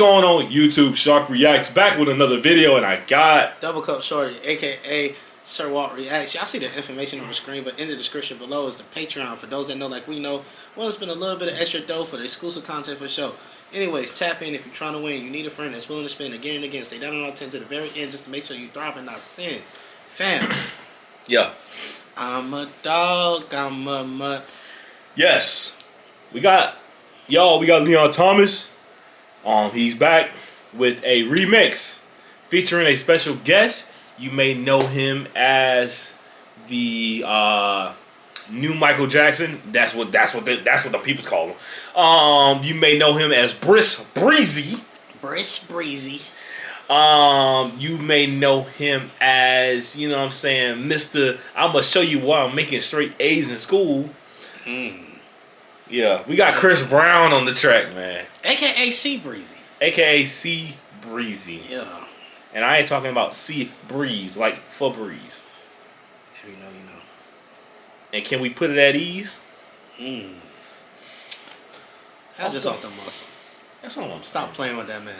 going on YouTube? Shark Reacts back with another video, and I got Double Cup Shorty, aka Sir Walt Reacts. Y'all see the information on the screen, but in the description below is the Patreon. For those that know, like we know, we'll spend a little bit of extra dough for the exclusive content for the show. Anyways, tap in if you're trying to win. You need a friend that's willing to spend again and again. Stay down on our 10 to the very end just to make sure you thrive and not sin. Fam. yeah. I'm a dog. I'm a mutt. Yes, we got Leon Thomas. He's back with a remix featuring a special guest. You may know him as the new Michael Jackson. That's what the people's call him. You may know him as Brisk Breezy. Brisk Breezy. You may know him as, you know what I'm saying, Mr. I'm gonna show you why I'm making straight A's in school. Yeah, we got Chris Brown on the track, man. AKA C Breezy. AKA C Breezy. Yeah. And I ain't talking about Sea Breeze, like Febreze. If you know, you know. And can we put it at ease? That's just off the muscle. That's all I'm Stop playing with that, man.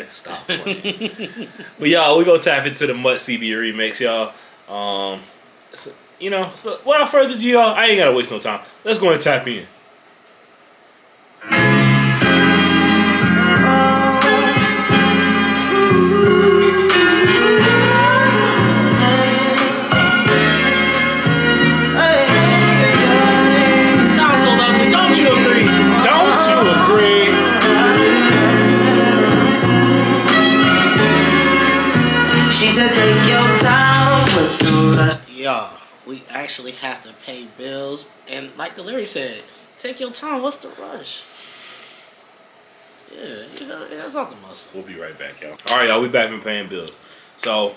Stop playing. But y'all, we gonna tap into the MUTT CB remix, y'all. So, without further ado, y'all, I ain't gotta waste no time. Let's go and tap in. Y'all, we actually have to pay bills, and like the lyric said, take your time. What's the rush? Yeah, that's not the muscle. We'll be right back, y'all. All right, y'all, we back from paying bills. So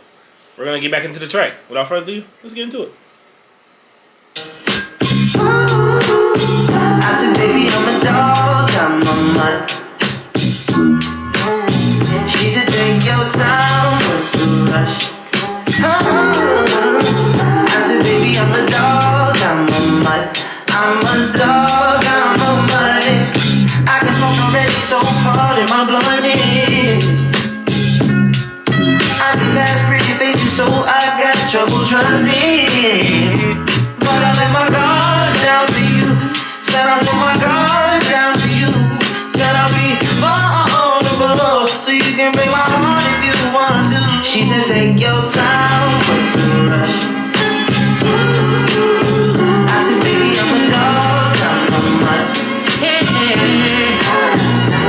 we're gonna get back into the track. Without further ado, let's get into it. I said, baby, I'm a dog, I'm a mutt. She said, take your time. What's the rush? I said, baby, I'm a dog, I'm a mutt. I'm a dog, I'm a mutt. I can smoke already, so hard in my blunt is. I see past pretty faces, so I got trouble trusting. But I let my guard down for you. Said I put my guard down for you. Said I'll be vulnerable, so you can break my heart if you want to. She said, take your time, what's the rush? I said, baby, I'm a dog, I'm a mutt.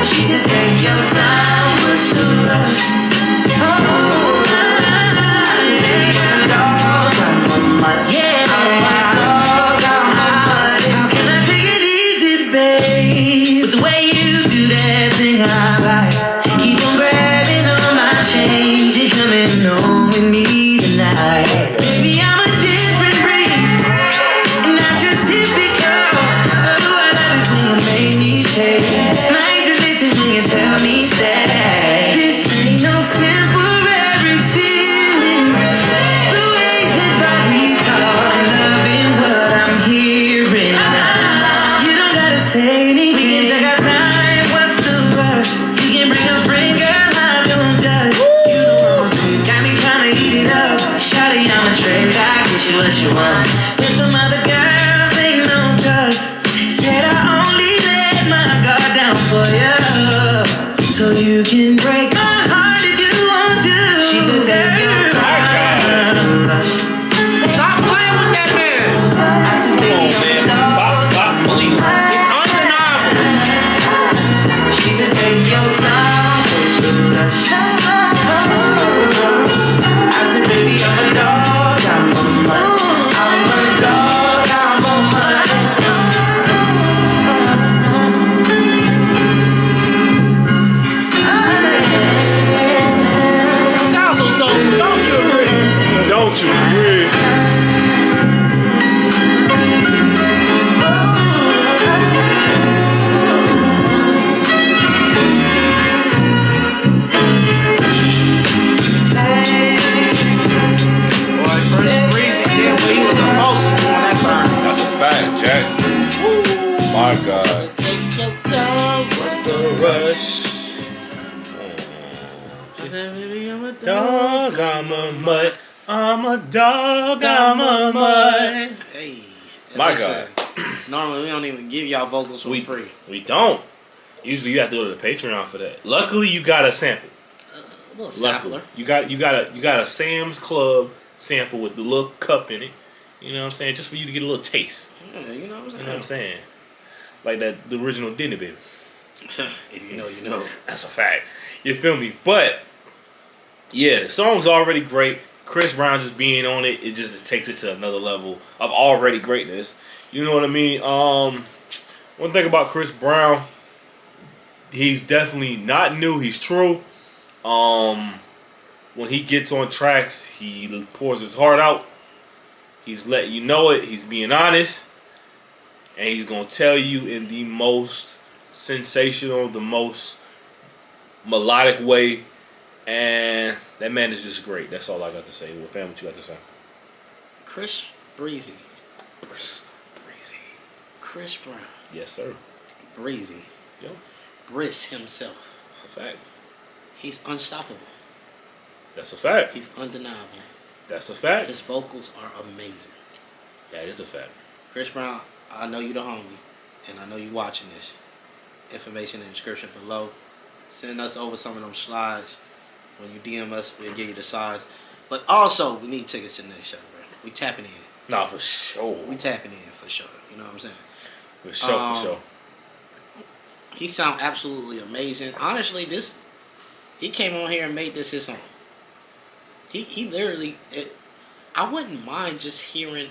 She said, take your time, what's the rush? I said, baby, I'm a dog, I'm a mutt. I'm a dog, I'm a mutt. How can I take it easy, babe? With the way you do that thing I like. Keep on grabbing on my chains. You're coming home with me tonight. Baby, I'm a different breed, and not your typical. Oh, I love it when you make me change. Might just listen when you tell me stay. This ain't no temporary feeling. The way that body talk, I'm loving what I'm hearing. You don't gotta say anything, I got time. What's the rush? You can bring a friend, girl, I don't judge. You know I'm good, got me trying to eat it up. Shawty, I'm a trick, I get you what you want. With some other girls, ain't no trust. Said I only let my guard down for you, so you can break my heart if you want to. She said, take your time. Stop playing with that man. I said, baby, I'm a dog. It's undeniable. She said, take your time. What's the rush? I said, baby, I'm a dog, I'm a mutt. I'm a dog, I'm a mutt. I said, baby, I'm a Dog, I'm a mutt. I'm a dog, I'm a mutt. Hey. My listen, God. Normally, we don't even give y'all vocals for free. We don't. Usually, you have to go to the Patreon for that. Luckily, you got a sample. A little sampler. You got a Sam's Club sample with the little cup in it. You know what I'm saying? Just for you to get a little taste. Yeah, you know what I'm saying? You know what I'm saying? Like the original Dinner Baby. If you know, you know. That's a fact. You feel me? But yeah, the song's already great. Chris Brown just being on it, it takes it to another level of already greatness. You know what I mean? One thing about Chris Brown, he's definitely not new. He's true. When he gets on tracks, he pours his heart out. He's letting you know it. He's being honest. And he's going to tell you in the most sensational, the most melodic way. And that man is just great. That's all I got to say. Well, fam, what you got to say? Chris Breezy. Chris Brown. Yes, sir. Breezy. Yo. Briss himself. That's a fact. He's unstoppable. That's a fact. He's undeniable. That's a fact. His vocals are amazing. That is a fact. Chris Brown, I know you the homie, and I know you watching this. Information in the description below. Send us over some of them slides. When you DM us, we'll give you the size. But also, we need tickets to the next show, bro. We tapping in. Nah, for sure. We tapping in for sure. You know what I'm saying? For sure. He sound absolutely amazing. Honestly, he came on here and made this his song. He literally, I wouldn't mind just hearing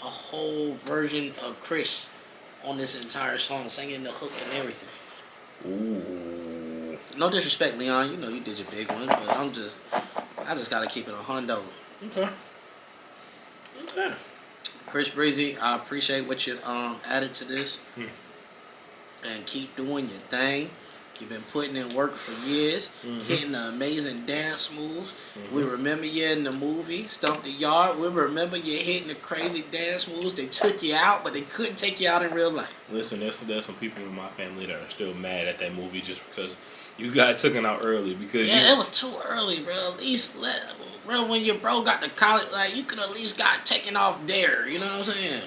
a whole version of Chris on this entire song, singing the hook and everything. Ooh. No disrespect, Leon. You know you did your big one, but I just gotta keep it a hundo. Okay. Chris Breezy, I appreciate what you added to this, and keep doing your thing. You've been putting in work for years, hitting the amazing dance moves. We remember you in the movie Stomp the Yard. We remember you hitting the crazy dance moves. They took you out, but they couldn't take you out in real life. Listen, there's some people in my family that are still mad at that movie just because you got taken out early. Because it was too early, bro. At least, bro, when your bro got to college, like you could at least got taken off there. You know what I'm saying?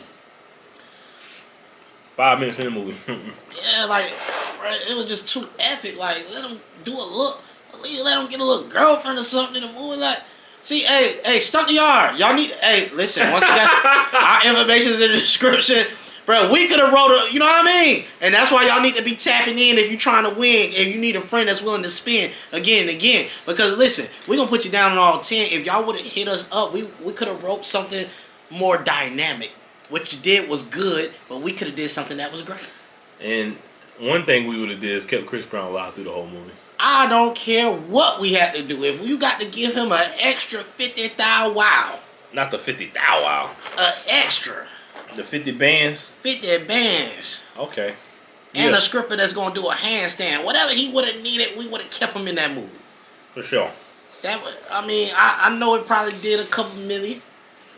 5 minutes in the movie. Yeah, like, bro, it was just too epic. Like, let him do a look. At least let him get a little girlfriend or something in the movie. Like, see, hey, Stomp the Yard. Y'all need, listen, once again, our information is in the description. Bro, we could have wrote you know what I mean? And that's why y'all need to be tapping in if you're trying to win. If you need a friend that's willing to spin again and again. Because, listen, we're going to put you down on all 10. If y'all would have hit us up, we could have wrote something more dynamic. What you did was good, but we could have did something that was great. And one thing we would have did is kept Chris Brown alive through the whole movie. I don't care what we had to do. If you got to give him an extra 50,000 wow. Not the 50,000 wow. An extra. The 50 bands? 50 bands. Okay. And a scripter that's going to do a handstand. Whatever he would have needed, we would have kept him in that movie. For sure. I know it probably did a couple million,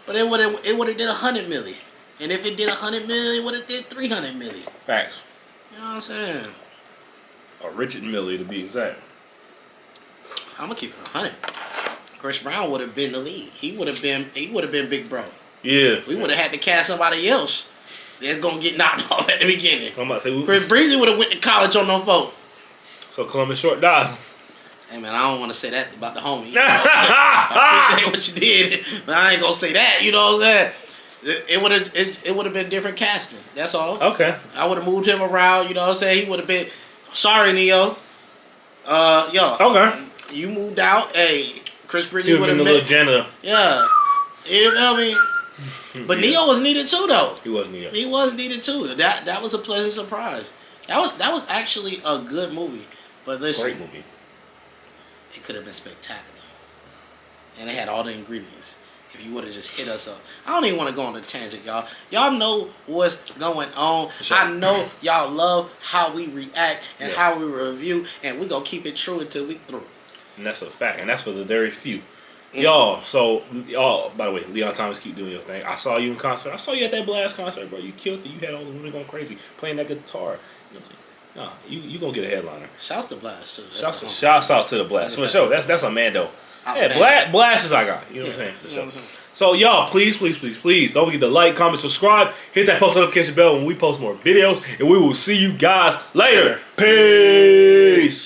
but it would have did 100 million. And if it did 100 million, it would have did 300 million. Facts. You know what I'm saying? Or Richard Millie to be exact. I'm gonna keep it 100. Chris Brown would have been the lead. He would have been Big Bro. Yeah. We would have had to cast somebody else that's gonna get knocked off at the beginning. I'm about to say Chris Breezy would have went to college on no folk. So Columbus Short died. Hey man, I don't want to say that about the homie. I appreciate what you did, but I ain't gonna say that. You know what I'm saying? It would have been different casting. That's all. Okay. I would have moved him around. You know what I'm saying? He would have been. Sorry, Neo. Yo. Okay. You moved out. Hey, Chris Breezy would would have have been the little janitor. Yeah. You know what I mean? But Neo was needed too, though. He was needed. He was needed too. That was a pleasant surprise. That was actually a good movie. But listen, Great movie. It could have been spectacular, and it had all the ingredients. If you would have just hit us up. I don't even want to go on a tangent, y'all. Y'all know what's going on. Sure. I know y'all love how we react and how we review, and we gonna keep it true until we through. And that's a fact, and that's for the very few. Y'all, by the way, Leon Thomas, keep doing your thing. I saw you in concert. I saw you at that Blast concert, bro. You killed it. You had all the women going crazy, playing that guitar. You know what I'm saying? No, you gonna get a headliner. Shouts to Blast. So Shouts out to the Blast for sure. That's a Mando. Yeah, Blast is our guy. You know what I'm saying? For sure. So y'all, please don't forget to like, comment, subscribe, hit that post notification bell when we post more videos, and we will see you guys later. Peace.